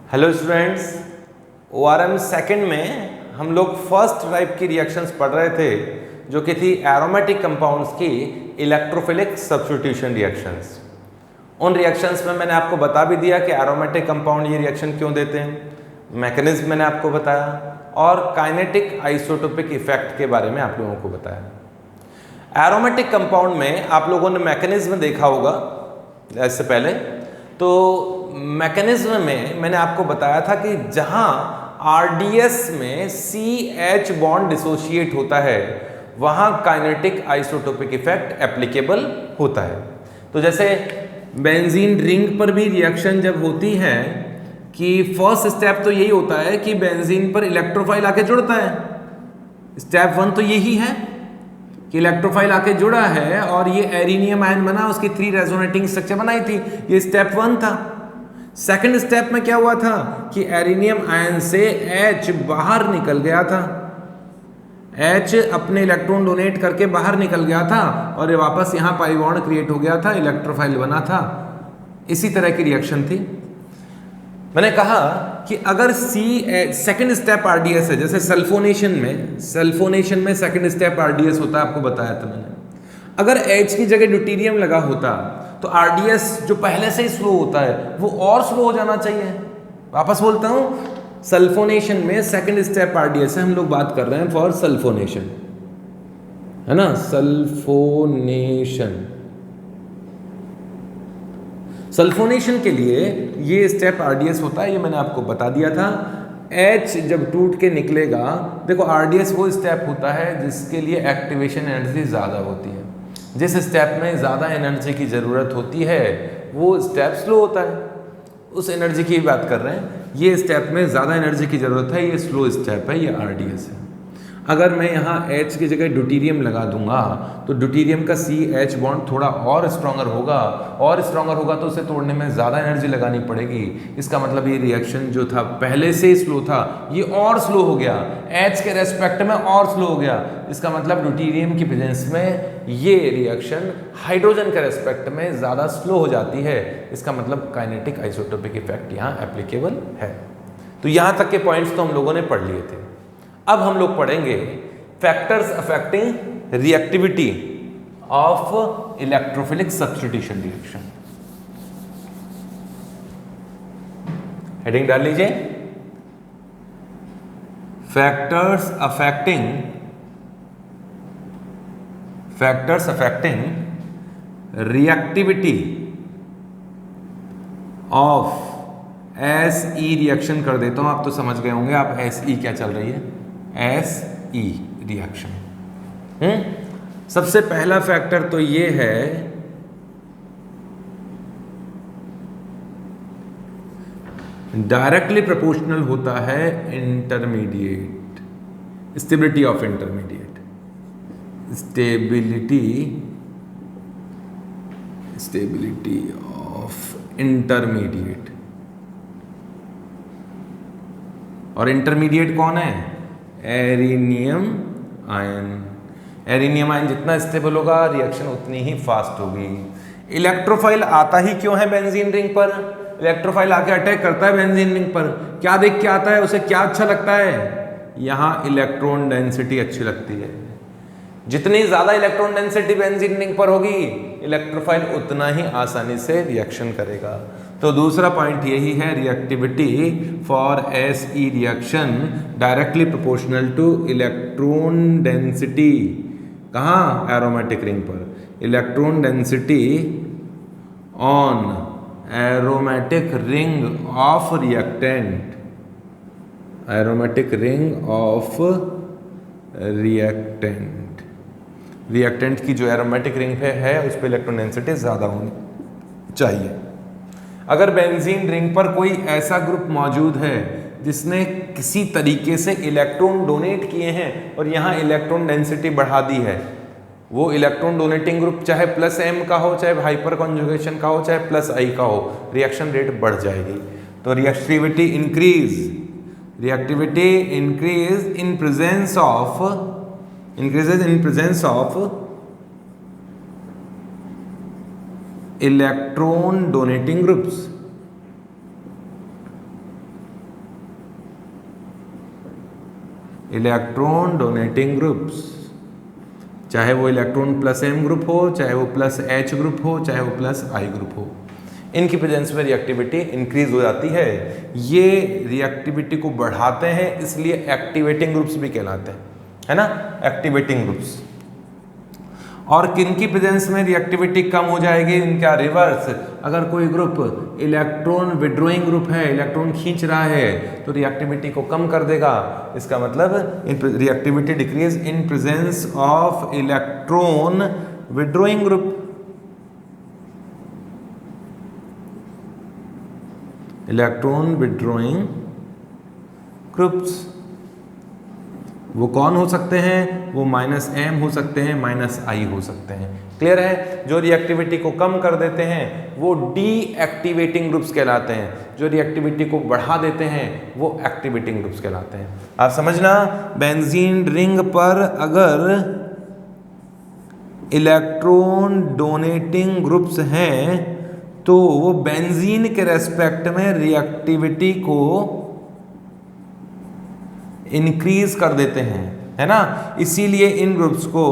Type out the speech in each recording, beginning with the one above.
Hello students, ORM second में हम लोग फर्स्ट टाइप की रिएक्शंस पढ़ रहे थे जो कि थी एरोमेटिक कंपाउंड्स की इलेक्ट्रोफिलिक सब्स्टिट्यूशन रिएक्शंस। उन रिएक्शंस में मैंने आपको बता भी दिया कि एरोमेटिक कंपाउंड ये रिएक्शन क्यों देते हैं, मैकेनिज्म मैंने आपको बताया और काइनेटिक आइसोटोपिक इफेक्ट के बारे में आप लोगों को बताया। एरोमेटिक कंपाउंड में आप लोगों ने मैकेनिज्म देखा होगा इससे पहले। तो मैकेनिज्म में मैंने आपको बताया था कि जहां RDS में CH बॉन्ड डिसोशिएट होता है वहां काइनेटिक आइसोटोपिक इफेक्ट एप्लीकेबल होता है। तो जैसे बेंजीन रिंग पर भी रिएक्शन जब होती है कि फर्स्ट स्टेप तो यही होता है कि बेंजीन पर इलेक्ट्रोफाइल आके जुड़ता है। स्टेप वन तो यही है कि इलेक्ट्रोफाइल आके जुड़ा है और ये एरिनियम आयन बना, उसकी 3 रेजोनेटिंग स्ट्रक्चर बनाई थी। ये स्टेप वन था। सेकंड स्टेप में क्या हुआ था कि एरिनियम आयन से H बाहर निकल गया था। H अपने इलेक्ट्रॉन डोनेट करके बाहर निकल गया था और ये वापस यहां पाई बॉन्ड क्रिएट हो गया था, इलेक्ट्रोफाइल बना था। इसी तरह की रिएक्शन थी। मैंने कहा कि अगर सेकंड स्टेप RDS है, जैसे सल्फोनेशन में सेकंड स्टेप RDS होता है, आपको बताया था मैंने। अगर H की जगह ड्यूटेरियम लगा होता तो RDS जो पहले से ही स्लो होता है वो और स्लो हो जाना चाहिए। वापस बोलता हूं, सल्फोनेशन में सेकंड स्टेप RDS है, हम लोग बात कर रहे हैं फॉर सल्फोनेशन, है ना। सल्फोनेशन के लिए ये स्टेप RDS होता है, ये मैंने आपको बता दिया था। H जब टूट के निकलेगा, देखो RDS वो स्टेप होता है जिसके लिए एक्टिवेशन एनर्जी ज़्यादा होती है। जिस स्टेप में ज़्यादा एनर्जी की ज़रूरत होती है वो स्टेप स्लो होता है। उस एनर्जी की बात कर रहे हैं। ये स्टेप में ज़्यादा एनर्जी की ज़रूरत है, ये स्लो स्टेप है, ये RDS है। अगर मैं यहाँ H की जगह ड्यूटेरियम लगा दूंगा तो ड्यूटेरियम का CH बॉन्ड थोड़ा और स्ट्रॉन्गर होगा तो उसे तोड़ने में ज़्यादा एनर्जी लगानी पड़ेगी। इसका मतलब ये रिएक्शन जो था पहले से ही स्लो था, ये और स्लो हो गया, H के रेस्पेक्ट में और स्लो हो गया। इसका मतलब ड्यूटेरियम की प्रेजेंस में ये रिएक्शन हाइड्रोजन के रेस्पेक्ट में ज़्यादा स्लो हो जाती है। इसका मतलब काइनेटिक आइसोटोपिक इफेक्ट यहाँ एप्लीकेबल है। तो यहाँ तक के पॉइंट्स तो हम लोगों ने पढ़ लिए थे। अब हम लोग पढ़ेंगे factors affecting reactivity of electrophilic substitution reaction. Heading डाल लीजिए, factors affecting reactivity of SE reaction कर देता हूं। आप तो समझ गए होंगे, आप SE क्या चल रही है, SE रिएक्शन। सबसे पहला फैक्टर तो ये है डायरेक्टली प्रोपोर्शनल होता है इंटरमीडिएट स्टेबिलिटी ऑफ इंटरमीडिएट। और इंटरमीडिएट कौन है, एरिनियम आयन जितना स्टेबल होगा रिएक्शन उतनी ही फास्ट होगी। इलेक्ट्रोफाइल आता ही क्यों है बेंजीन रिंग पर, इलेक्ट्रोफाइल आके अटैक करता है बेंजीन रिंग पर, क्या देख के आता है, उसे क्या अच्छा लगता है, यहां इलेक्ट्रॉन डेंसिटी अच्छी लगती है। जितनी ज्यादा इलेक्ट्रॉन डेंसिटी बेंजीन रिंग पर होगी इलेक्ट्रोफाइल उतना ही आसानी से रिएक्शन करेगा। तो दूसरा पॉइंट यही है, reactivity for SE reaction directly proportional two electron density. कहाँ, एरोमेटिक रिंग पर। Electron density on aromatic ring of reactant, reactant की जो एरोमेटिक रिंग पे है उस पर इलेक्ट्रॉन डेंसिटी ज्यादा होनी चाहिए। अगर बेंजीन रिंग पर कोई ऐसा ग्रुप मौजूद है जिसने किसी तरीके से इलेक्ट्रॉन डोनेट किए हैं और यहाँ इलेक्ट्रॉन डेंसिटी बढ़ा दी है, वो इलेक्ट्रॉन डोनेटिंग ग्रुप चाहे +M का हो, चाहे हाइपर कॉन्जुगेशन का हो, चाहे +I का हो, रिएक्शन रेट बढ़ जाएगी। तो reactivity increase in presence of electron donating groups. Electron donating groups, चाहे वो इलेक्ट्रॉन प्लस M ग्रुप हो, चाहे वो प्लस H ग्रुप हो, चाहे वो प्लस I ग्रुप हो, इनकी प्रेजेंस में रिएक्टिविटी इंक्रीज हो जाती है। ये रिएक्टिविटी को बढ़ाते हैं, इसलिए एक्टिवेटिंग ग्रुप्स भी कहलाते हैं, है ना, एक्टिवेटिंग ग्रुप्स। और किन की प्रेजेंस में रिएक्टिविटी कम हो जाएगी, इनका रिवर्स। अगर कोई ग्रुप इलेक्ट्रॉन विड्रॉइंग ग्रुप है, इलेक्ट्रॉन खींच रहा है, तो रिएक्टिविटी को कम कर देगा। इसका मतलब reactivity decrease in presence of electron withdrawing group. Electron withdrawing groups वो कौन हो सकते हैं, वो -M हो सकते हैं, -I हो सकते हैं। क्लियर है? जो रिएक्टिविटी को कम कर देते हैं वो डीएक्टिवेटिंग ग्रुप्स कहलाते हैं, जो रिएक्टिविटी को बढ़ा देते हैं वो एक्टिवेटिंग ग्रुप्स कहलाते हैं। आप समझना, बेंजीन रिंग पर अगर इलेक्ट्रॉन डोनेटिंग ग्रुप्स हैं तो वो बेंजीन के रेस्पेक्ट में रिएक्टिविटी को इंक्रीज कर देते हैं, है ना। इसीलिए इन ग्रुप्स को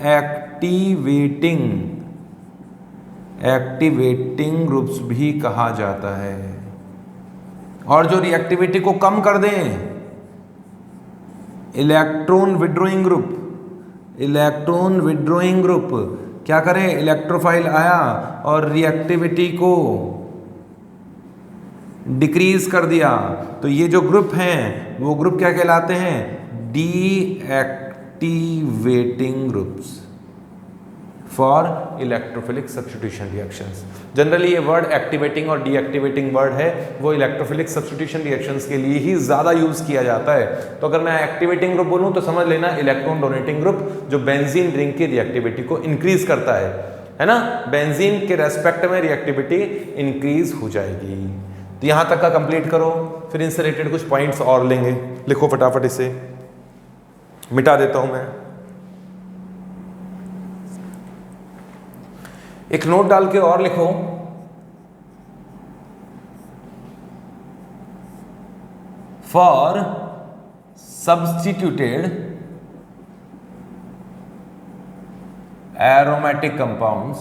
एक्टिवेटिंग ग्रुप्स भी कहा जाता है। और जो रिएक्टिविटी को कम कर दें, इलेक्ट्रॉन विड्रॉइंग ग्रुप क्या करें, इलेक्ट्रोफाइल आया और रिएक्टिविटी को डिक्रीज कर दिया, तो ये जो ग्रुप हैं वो ग्रुप क्या कहलाते हैं, deactivating groups for electrophilic substitution reactions. Generally ये वर्ड एक्टिवेटिंग और डीएक्टिवेटिंग वर्ड है, वो इलेक्ट्रोफिलिक सब्स्टिट्यूशन रिएक्शंस के लिए ही ज़्यादा यूज़ किया जाता है। तो अगर मैं एक्टिवेटिंग ग्रुप बोलूँ तो समझ लेना इलेक्ट्रॉन डोनेटिंग ग्रुप, जो बेंजीन रिंग की रिएक्टिविटी को इंक्रीज करता है ना। बेंजीन के रेस्पेक्ट में रिएक्टिविटी इंक्रीज हो जाएगी। तो यहाँ तक का कंप्लीट करो, फिर इनसे रिलेटेड कुछ पॉइंट्स और लेंगे। लिखो फटाफट, इसे मिटा देता हूं मैं। एक नोट डाल के और लिखो, for substituted aromatic compounds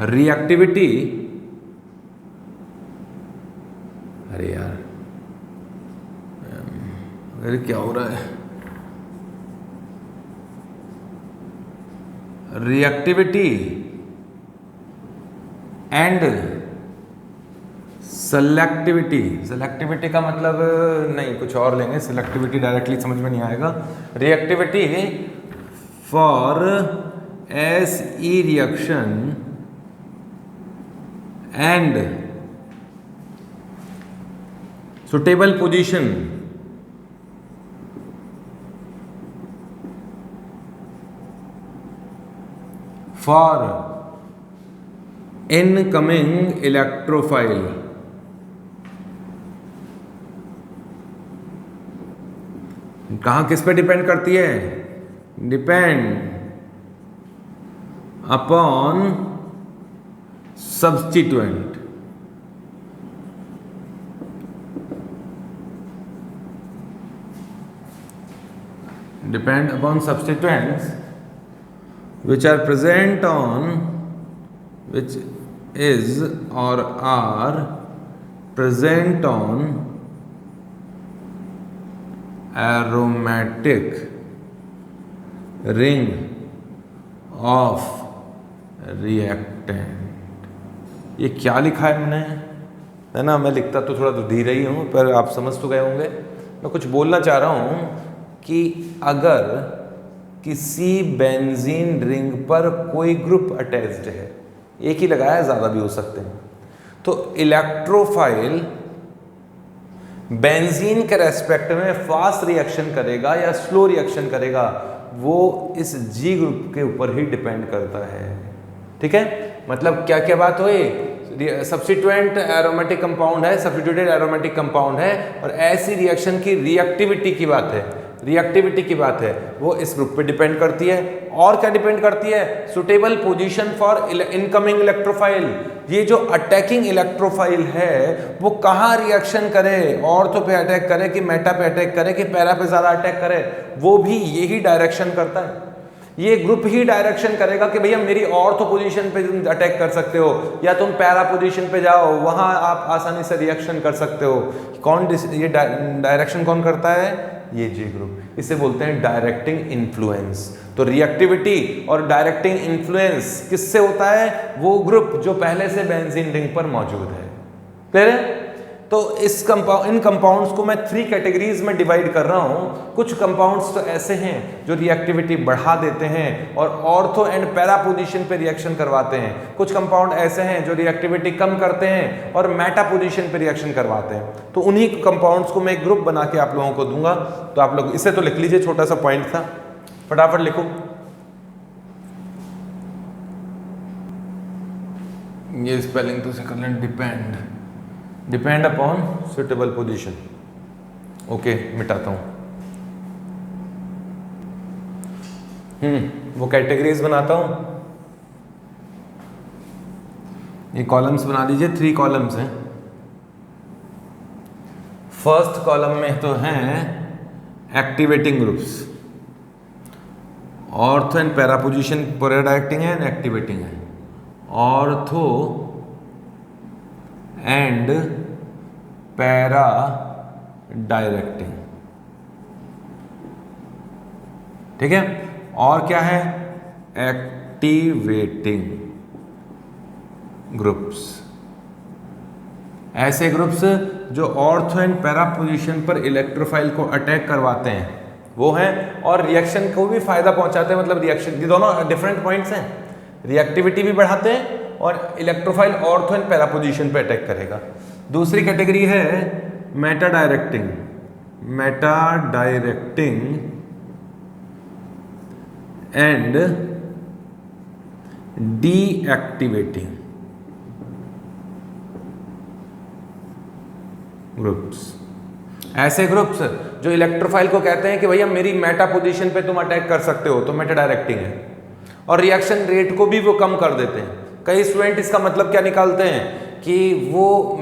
reactivity, अरे यार अरे क्या हो रहा है, रिएक्टिविटी एंड सेलेक्टिविटी का मतलब नहीं, कुछ और लेंगे, सेलेक्टिविटी डायरेक्टली समझ में नहीं आएगा। Reactivity for SE reaction and suitable position for incoming electrophile कहाँ किस पे डिपेंड करती है, depend upon substituent, depend upon substituents which are present on, which is or are present on aromatic ring of reactant। ये क्या लिखा है मैंने, है ना, मैं लिखता तो थोड़ा धीरे ही हूँ, पर आप समझ तो गए होंगे। मैं कुछ बोलना चाह रहा हूँ कि अगर किसी बेंजीन रिंग पर कोई ग्रुप अटैच्ड है, एक ही लगाया है, ज़्यादा भी हो सकते हैं, तो इलेक्ट्रोफाइल बेंजीन के रेस्पेक्ट में फास्ट रिएक्शन करेगा या स्लो रिएक्शन करेगा, वो इस जी ग्रुप के ऊपर ही डिपेंड करता है। ठीक है, मतलब क्या क्या बात हुई, सब्स्टिट्यूएंट एरोमेटिक कंपाउंड है, सब्स्टिट्यूटेड एरोमेटिक कंपाउंड है, और ऐसी रिएक्शन की रिएक्टिविटी की बात है। रिएक्टिविटी की बात है वो इस ग्रुप पे डिपेंड करती है। और क्या डिपेंड करती है? Suitable position for incoming electrophile. ये जो अटैकिंग इलेक्ट्रोफाइल है वो कहाँ रिएक्शन करे, ऑर्थो पे अटैक करे कि मेटा पे अटैक करे कि पैरा पे ज़्यादा अटैक करे, वो भी यही डायरेक्शन करता है। ये ग्रुप ही डायरेक्शन करेगा कि भैया मेरी ऑर्थो पोजीशन पे तुम अटैक कर सकते हो या तुम पैरा पोजीशन पे जाओ, वहाँ आप आसानी से रिएक्शन कर सकते हो। कौन ये डायरेक्शन कौन करता है? ये जी ग्रुप। इसे बोलते हैं डायरेक्टिंग इन्फ्लुएंस। तो रिएक्टिविटी और डायरेक्टिंग इन्फ्लुएंस किससे होता है? वो ग्रुप जो पहले से बेंजीन रिंग पर मौजूद है। क्लियर है? तो इन कंपाउंड्स को मैं 3 कैटेगरीज में डिवाइड कर रहा हूं। कुछ कंपाउंड्स तो ऐसे हैं जो रिएक्टिविटी बढ़ा देते हैं और ऑर्थो एंड पैरा पोजीशन पे रिएक्शन करवाते हैं। कुछ कंपाउंड ऐसे हैं जो रिएक्टिविटी कम करते हैं और मेटा पोजीशन पे रिएक्शन करवाते हैं। तो उन्हीं कंपाउंड्स को मैं एक ग्रुप बना के आप लोगों को दूंगा। तो आप लोग इसे तो लिख लीजिए, छोटा सा पॉइंट था, फटाफट लिखो। ये स्पेलिंग तो से कर लें, depend upon suitable position. Okay, मिटाता हूं। वो कैटेगरीज बनाता हूं। ये कॉलम्स बना दीजिए, 3 कॉलम्स हैं। फर्स्ट कॉलम में तो हैं activating groups, ortho and para position पर डायरेक्टिंग है एंड एक्टिवेटिंग है। ऑर्थो एंड पैरा डायरेक्टिंग, ठीक है। और क्या है? एक्टिवेटिंग ग्रुप्स, ऐसे ग्रुप्स जो ऑर्थो एंड पैरा पोजीशन पर इलेक्ट्रोफाइल को अटैक करवाते हैं वो हैं, और रिएक्शन को भी फायदा पहुंचाते हैं। मतलब रिएक्शन, ये दोनों डिफरेंट पॉइंट्स हैं। रिएक्टिविटी भी बढ़ाते हैं और electrophile ortho and para position पे अटैक करेगा। दूसरी कैटेगरी है Meta directing, and deactivating groups. ऐसे ग्रुप्स जो इलेक्ट्रोफाइल को कहते हैं कि भैया मेरी मेटा पोजीशन पे तुम अटैक कर सकते हो, तो मेटा डायरेक्टिंग है, और रिएक्शन रेट को भी वो कम कर देते हैं। कई स्टूडेंट इसका मतलब क्या निकालते हैं कि वो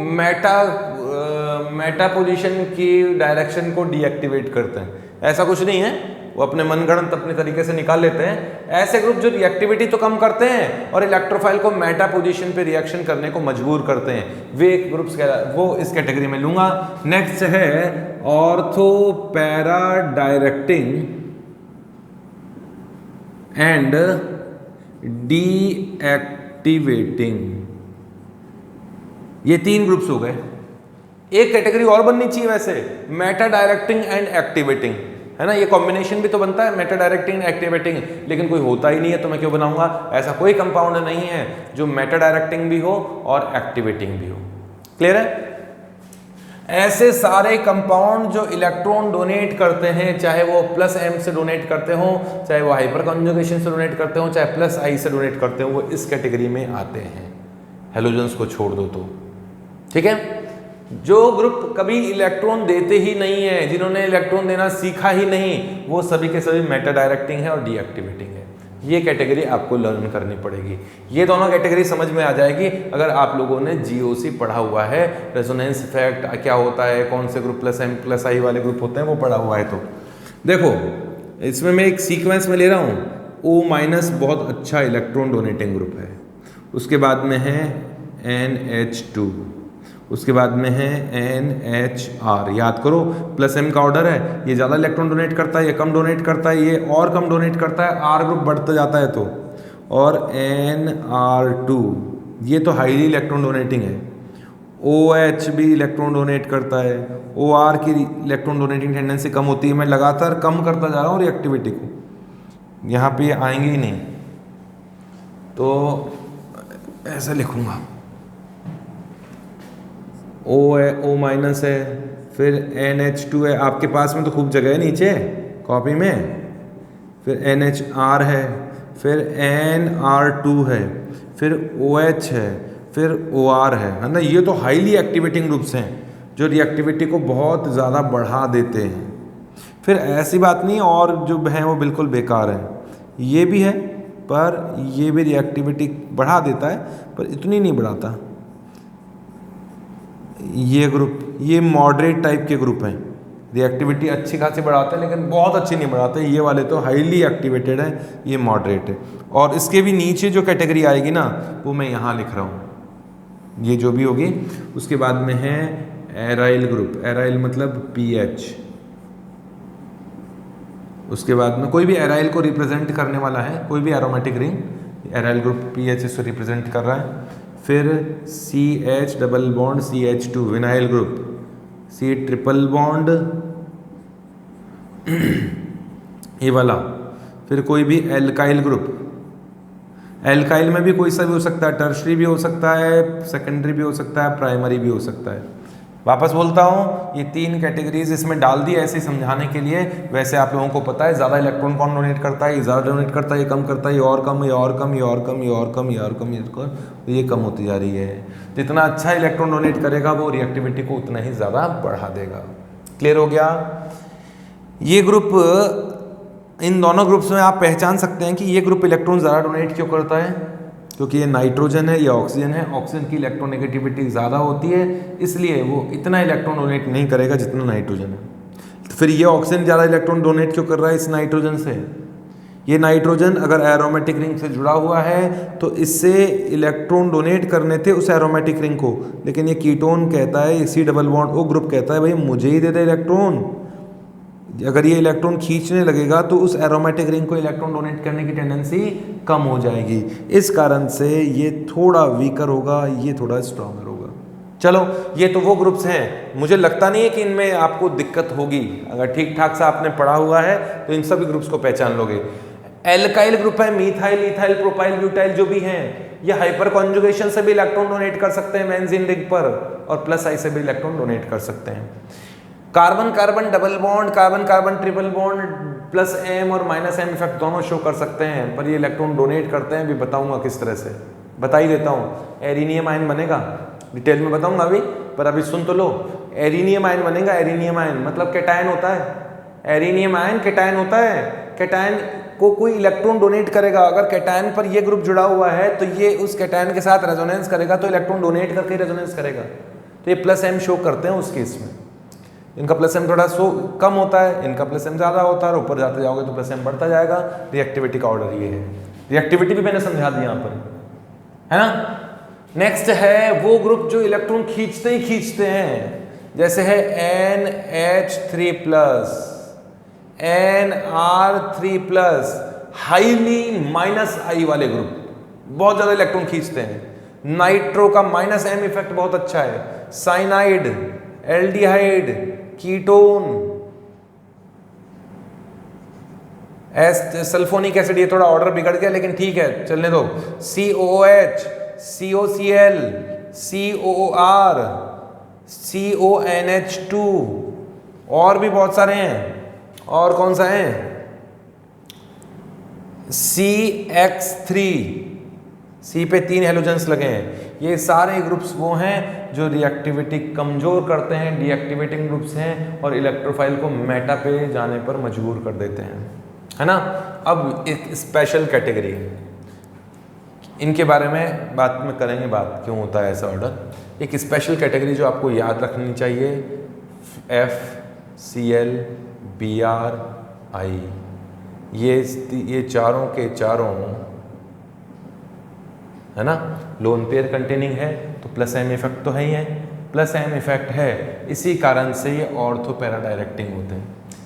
मेटा पोजीशन की डायरेक्शन को डीएक्टिवेट करते हैं। ऐसा कुछ नहीं है, वो अपने मनगढ़ंत अपने तरीके से निकाल लेते हैं। ऐसे ग्रुप जो रिएक्टिविटी तो कम करते हैं और इलेक्ट्रोफाइल को मेटा पोजीशन पे रिएक्शन करने को मजबूर करते हैं, वे ग्रुप्स वो इस कैटेगरी में लूंगा। नेक्स्ट है ortho para directing and deactivating. ये 3 ग्रुप्स हो गए। एक कैटेगरी और बननी चाहिए वैसे, मेटा डायरेक्टिंग एंड एक्टिवेटिंग, है ना। ये कॉम्बिनेशन भी तो बनता है, मेटा डायरेक्टिंग एंड एक्टिवेटिंग, लेकिन कोई होता ही नहीं है तो मैं क्यों बनाऊंगा। ऐसा कोई कंपाउंड नहीं है जो मेटा डायरेक्टिंग भी हो और एक्टिवेटिंग भी हो। क्लियर है? ऐसे सारे कंपाउंड जो इलेक्ट्रॉन डोनेट करते हैं, चाहे वो +m से डोनेट करते हो, चाहे वो हाइपर कॉन्जुगेशन से डोनेट करते हो, चाहे +I से डोनेट करते हो, वो इस कैटेगरी में आते हैं। हेलोजन्स को छोड़ दो तो, ठीक है। जो ग्रुप कभी इलेक्ट्रॉन देते ही नहीं है, जिन्होंने इलेक्ट्रॉन देना सीखा ही नहीं, वो सभी के सभी मेटा डायरेक्टिंग है और डीएक्टिवेटिंग है। ये कैटेगरी आपको लर्न करनी पड़ेगी। ये दोनों कैटेगरी समझ में आ जाएगी अगर आप लोगों ने जीओसी पढ़ा हुआ है। रेजोनेंस इफेक्ट क्या होता है, कौन से ग्रुप +m+I वाले ग्रुप होते हैं, वो पढ़ा हुआ है। तो देखो, इसमें मैं एक सीक्वेंस में ले रहा हूँ। O- बहुत अच्छा इलेक्ट्रॉन डोनेटिंग ग्रुप है, उसके बाद में है NH2, उसके बाद में है NHR। याद करो, +m का ऑर्डर है, ये ज़्यादा इलेक्ट्रॉन डोनेट करता है, ये कम डोनेट करता है, ये और कम डोनेट करता है, R ग्रुप बढ़ता जाता है तो। और NR2 ये तो हाईली इलेक्ट्रॉन डोनेटिंग है। OH भी इलेक्ट्रॉन डोनेट करता है, OR की इलेक्ट्रॉन डोनेटिंग टेंडेंसी कम होती है। मैं लगातार कम करता जा रहा हूँ रिएक्टिविटी को, यहाँ पे आएंगे ही नहीं, तो ऐसा लिखूँगा। O है, फिर NH2 है, आपके पास में तो खूब जगह है नीचे कॉपी में, फिर NHR है, फिर NR2 है, फिर OH है, फिर OR है ना। ये तो हाईली एक्टिवेटिंग ग्रुप्स हैं जो रिएक्टिविटी को बहुत ज़्यादा बढ़ा देते हैं। फिर ऐसी बात नहीं और जो हैं वो बिल्कुल बेकार हैं, ये भी है पर ये भी रिएक्टिविटी बढ़ा देता है पर इतनी नहीं बढ़ाता। ये ग्रुप, ये मॉडरेट टाइप के ग्रुप हैं, रिएक्टिविटी अच्छी खासी बढ़ाते हैं लेकिन बहुत अच्छी नहीं बढ़ाते। ये वाले तो हाईली एक्टिवेटेड है, ये मॉडरेट है। और इसके भी नीचे जो कैटेगरी आएगी ना वो मैं यहाँ लिख रहा हूँ, ये जो भी होगी। उसके बाद में है एराइल ग्रुप, एराइल मतलब पीएच। उसके बाद में कोई भी एराइल को रिप्रेजेंट करने वाला है, कोई भी aromatic ring, aryl group pH इसको रिप्रेजेंट कर रहा है। फिर CH double bond CH2 vinyl group, C triple bond ये वाला। फिर कोई भी एल्काइल ग्रुप, एल्काइल में भी कोई सा भी हो सकता है, टर्शरी भी हो सकता है, सेकेंडरी भी हो सकता है, प्राइमरी भी हो सकता है। वापस बोलता हूँ, ये 3 कैटेगरीज इसमें डाल दी ऐसे समझाने के लिए। वैसे आप लोगों को पता है ज़्यादा इलेक्ट्रॉन कौन डोनेट करता है, ये ज़्यादा डोनेट करता है, ये कम करता है, ये और कम, ये और कम, ये और कम, ये और कम, ये और कम, ये कम होती जा रही है। जितना अच्छा इलेक्ट्रॉन डोनेट करेगा वो रिएक्टिविटी को उतना ही ज़्यादा बढ़ा देगा। क्लियर हो गया? ये ग्रुप, इन दोनों ग्रुप्स में आप पहचान सकते हैं कि ये ग्रुप इलेक्ट्रॉन ज़्यादा डोनेट क्यों करता है, क्योंकि ये नाइट्रोजन है, ये ऑक्सीजन है। ऑक्सीजन की इलेक्ट्रोनेगेटिविटी ज़्यादा होती है, इसलिए वो इतना इलेक्ट्रॉन डोनेट नहीं करेगा जितना नाइट्रोजन है। तो फिर ये ऑक्सीजन ज़्यादा इलेक्ट्रॉन डोनेट क्यों कर रहा है इस नाइट्रोजन से? ये नाइट्रोजन अगर एरोमेटिक रिंग से जुड़ा हुआ है तो इससे इलेक्ट्रॉन डोनेट करने थे उस एरोमेटिक रिंग को, लेकिन ये कीटोन कहता है, C double bond O group कहता है भाई मुझे ही दे दे इलेक्ट्रॉन। अगर ये इलेक्ट्रॉन खींचने लगेगा तो उस एरोमेटिक रिंग को इलेक्ट्रॉन डोनेट करने की टेंडेंसी कम हो जाएगी। इस कारण से ये थोड़ा वीकर होगा, ये थोड़ा स्ट्रॉन्गर होगा। चलो, ये तो वो ग्रुप्स हैं। मुझे लगता नहीं है कि इनमें आपको दिक्कत होगी। अगर ठीक ठाक से आपने पढ़ा हुआ है तो इन सभी ग्रुप्स को पहचान लोगे। एल्काइल ग्रुप है, मीथाइल, इथाइल, प्रोपाइल, ब्यूटाइल जो भी हैं, ये हाइपर कॉन्जुगेशन से भी इलेक्ट्रॉन डोनेट कर सकते हैं बेंजीन रिंग पर, और प्लस आई से भी इलेक्ट्रॉन डोनेट कर सकते हैं। Carbon carbon double bond, carbon carbon triple bond, plus M और माइनस M इफेक्ट दोनों शो कर सकते हैं, पर ये इलेक्ट्रॉन डोनेट करते हैं भी। बताऊंगा किस तरह से, बता ही देता हूँ। एरिनियम आयन बनेगा, डिटेल में बताऊंगा अभी, पर अभी सुन तो लो। एरिनियम आयन बनेगा, एरिनियम आयन मतलब कैटायन होता है। एरिनियम आयन कैटायन होता है। कैटायन को कोई इलेक्ट्रॉन डोनेट करेगा, अगर कैटायन पर ये ग्रुप जुड़ा हुआ है तो ये उस कैटायन के साथ रेजोनेंस करेगा, तो इलेक्ट्रॉन डोनेट करके रेजोनेंस करेगा। तो ये प्लस M शो करते हैं उस केस में। इनका प्लस M थोड़ा कम होता है, इनका प्लस M ज़्यादा होता है, और ऊपर जाते जाओगे तो प्लस M बढ़ता जाएगा। रिएक्टिविटी का ऑर्डर ये है। रिएक्टिविटी भी मैंने समझा दी यहाँ पर, है ना। नेक्स्ट है वो ग्रुप जो इलेक्ट्रॉन खींचते ही खींचते हैं, जैसे है NH3+, NR3+, highly minus I वाले ग्रुप, बहुत ज़्यादा इलेक्ट्रॉन खींचते हैं। नाइट्रो का माइनस M इफेक्ट बहुत अच्छा है। Cyanide, aldehyde, ketone, sulphonic acid, ये थोड़ा ऑर्डर बिगड़ गया लेकिन ठीक है चलने दो। COOH, COCl, COOR, CONH2, और भी बहुत सारे हैं। और कौन सा है? CX3, C पे 3 हेलोजेंस लगे हैं। ये सारे ग्रुप्स वो हैं जो रिएक्टिविटी कमजोर करते हैं, डीएक्टिवेटिंग ग्रुप्स हैं, और इलेक्ट्रोफाइल को मेटा पे जाने पर मजबूर कर देते हैं, है ना। अब एक स्पेशल कैटेगरी है, इनके बारे में बात में करेंगे, बात क्यों होता है ऐसा ऑर्डर। एक स्पेशल कैटेगरी जो आपको याद रखनी चाहिए, FCl BrI, ये चारों के चारों, है ना, लोन पेयर कंटेनिंग है, तो प्लस M इफेक्ट तो है ही है। प्लस M इफेक्ट है, इसी कारण से ये ऑर्थो पैरा डायरेक्टिंग होते हैं।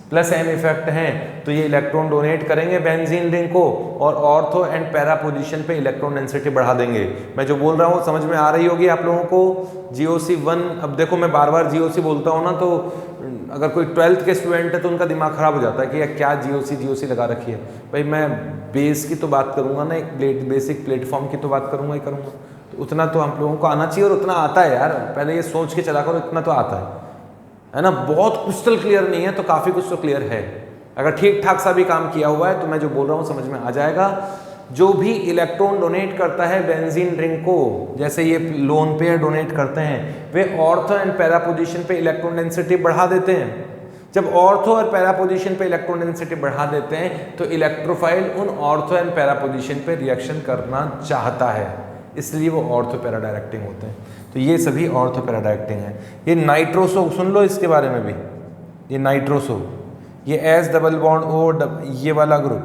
प्लस M इफेक्ट हैं तो ये इलेक्ट्रॉन डोनेट करेंगे बेंजीन रिंग को, और ऑर्थो एंड पैरा पोजीशन पे इलेक्ट्रॉन डेंसिटी बढ़ा देंगे। मैं जो बोल रहा हूँ समझ में आ रही होगी आप लोगों को। GOC1, अब देखो मैं बार बार GOC बोलता हूँ ना, तो अगर कोई 12th के स्टूडेंट है तो उनका दिमाग खराब हो जाता है कि यार क्या GOC लगा रखी है। भाई मैं बेस की तो बात करूँगा ना, एक बेसिक प्लेटफॉर्म की तो बात करूँगा ही करूँगा, तो उतना तो आप लोगों को आना चाहिए, और उतना आता है यार। पहले ये सोच के चला करो, इतना तो आता है ना। बहुत क्रिस्टल क्लियर नहीं है तो काफ़ी कुछ तो क्लियर है। अगर ठीक ठाक सा भी काम किया हुआ है तो मैं जो बोल रहा हूँ समझ में आ जाएगा। जो भी इलेक्ट्रॉन डोनेट करता है बेंजीन रिंग को, जैसे ये लोन पेयर डोनेट करते हैं, वे ऑर्थो एंड पैरा पोजीशन पे इलेक्ट्रॉन डेंसिटी बढ़ा देते हैं। जब ऑर्थो और पैरा पोजीशन पे इलेक्ट्रॉन डेंसिटी बढ़ा देते हैं तो इलेक्ट्रोफाइल उन ऑर्थो एंड पैरा पोजीशन पे रिएक्शन करना चाहता है, इसलिए वो ऑर्थो पैरा डायरेक्टिंग होते हैं। तो ये सभी ऑर्थो पैरा डायरेक्टिंग है। ये नाइट्रोसो सुन लो इसके बारे में भी, ये नाइट्रोसो, ये एस डबल बॉन्ड ओ, ये वाला ग्रुप,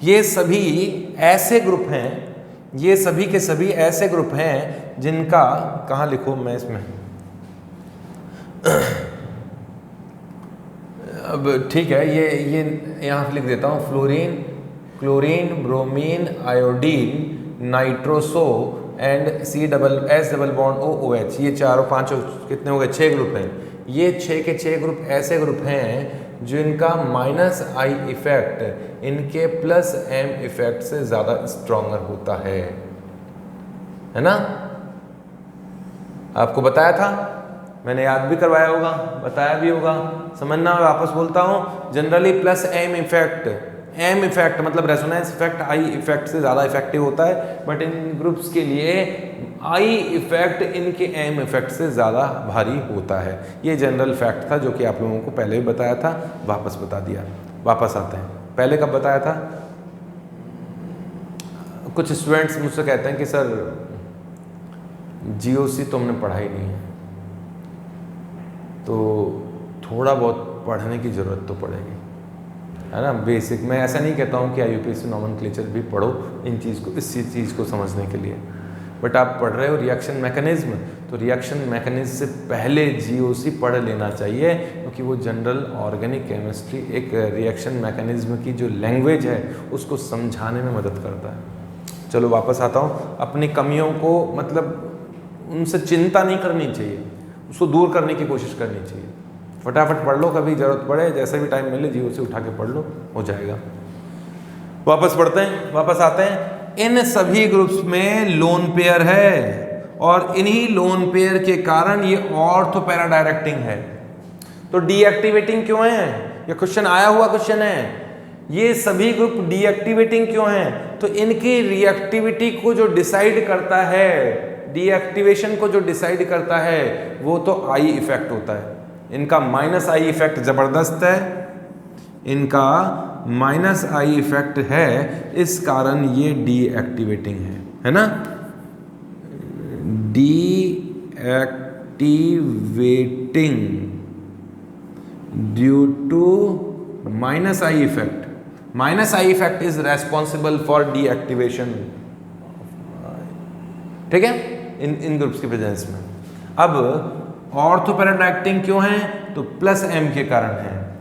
ये सभी ऐसे ग्रुप हैं, ये सभी के सभी ऐसे ग्रुप हैं जिनका, कहाँ लिखूँ मैं इसमें, अब ठीक है, ये यहाँ पे लिख देता हूँ, fluorine, chlorine, bromine, iodine, nitroso and S double bond O O H, ये चारों पांचों कितने हो गए, 6 ग्रुप हैं। ये 6 के 6 ग्रुप ऐसे ग्रुप हैं जिनका माइनस आई इफेक्ट इनके प्लस एम इफेक्ट से ज़्यादा स्ट्रॉन्गर होता है ना। आपको बताया था, मैंने याद भी करवाया होगा, बताया भी होगा, समझना। वापस बोलता हूँ, जनरली प्लस एम इफेक्ट मतलब रेजोनेंस इफेक्ट आई इफेक्ट से ज़्यादा इफेक्टिव होता है, बट इन ग्रुप्स के लिए आई इफेक्ट इनके एम इफेक्ट से ज़्यादा भारी होता है। ये जनरल फैक्ट था जो कि आप लोगों को पहले भी बताया था, वापस बता दिया। वापस आते हैं, पहले कब बताया था। कुछ स्टूडेंट्स मुझसे कहते हैं कि सर जीओसी तो हमने पढ़ा ही नहीं है, तो थोड़ा बहुत पढ़ने की ज़रूरत तो पड़ेगी, है ना। बेसिक, मैं ऐसा नहीं कहता हूँ कि IUPAC नॉमेनक्लेचर भी पढ़ो इन चीज़ को, इस चीज़ को समझने के लिए, बट आप पढ़ रहे हो रिएक्शन मैकेनिज्म, तो रिएक्शन मैकेनिज्म से पहले GOC पढ़ लेना चाहिए, क्योंकि वो जनरल ऑर्गेनिक केमिस्ट्री एक रिएक्शन मैकेनिज्म की जो लैंग्वेज है उसको समझाने में मदद करता है। चलो वापस आता हूँ, अपनी कमियों को मतलब उनसे चिंता नहीं करनी चाहिए, उसको दूर करने की कोशिश करनी चाहिए। फटाफट पढ़ लो, कभी ज़रूरत पड़े जैसे भी टाइम मिले GOC उठा के पढ़ लो, हो जाएगा। वापस पढ़ते हैं, वापस आते हैं। इन सभी ग्रुप्स में लोन पेयर है और इन्हीं लोन पेयर के कारण ये ऑर्थो पैरा डायरेक्टिंग है। तो डीएक्टिवेटिंग क्यों है, ये क्वेश्चन आया हुआ क्वेश्चन है। ये सभी ग्रुप डीएक्टिवेटिंग क्यों हैं, तो इनकी रिएक्टिविटी को जो डिसाइड करता है, डीएक्टिवेशन को जो डिसाइड करता है वो तो आई इफेक्ट होता है। इनका माइनस आई इफेक्ट ज़बरदस्त है, इनका माइनस आई इफेक्ट है, इस कारण ये डीएक्टिवेटिंग है ना। Deactivating due to minus I effect, minus I effect is responsible for deactivation, ठीक है, इन ग्रुप्स के प्रेजेंस में। अब ऑर्थो पैरा डायरेक्टिंग क्यों है, तो प्लस एम के कारण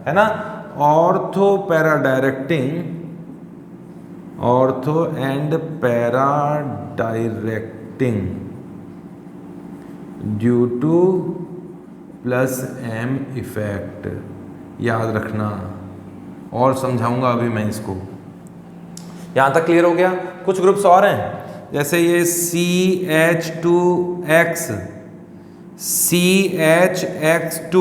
है ना। Ortho para directing, ortho and para directing due to plus M effect, याद रखना, और समझाऊंगा अभी मैं इसको। यहां तक क्लियर हो गया। कुछ ग्रुप्स और हैं, जैसे ये CH2X, CHX2,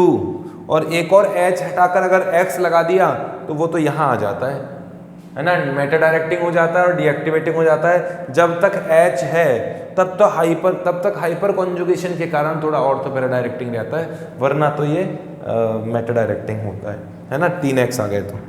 और एक और H हटाकर अगर X लगा दिया तो वो तो यहाँ आ जाता है ना, मेटा डायरेक्टिंग हो जाता है और डीएक्टिवेटिंग हो जाता है। जब तक H है तब तक हाइपर कॉन्जुगेशन के कारण थोड़ा ऑर्थो पैरा डायरेक्टिंग रहता है, वरना तो ये मेटा डायरेक्टिंग होता है ना। 3X आ गए तो।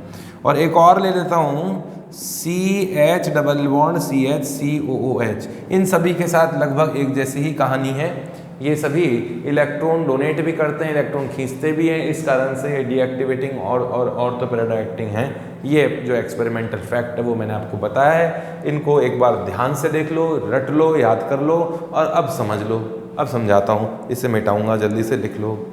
और एक और ले लेता हूँ, CH double bond CH COOH, इन सभी के साथ लगभग एक जैसी ही कहानी है। ये सभी इलेक्ट्रॉन डोनेट भी करते हैं, इलेक्ट्रॉन खींचते भी हैं, इस कारण से ये डीएक्टिवेटिंग और ऑर्थो पैरा डायरेक्टिंग है। ये जो एक्सपेरिमेंटल फैक्ट है वो मैंने आपको बताया है। इनको एक बार ध्यान से देख लो, रट लो, याद कर लो, और अब समझ लो। अब समझाता हूँ, इसे मिटाऊंगा, जल्दी से लिख लो।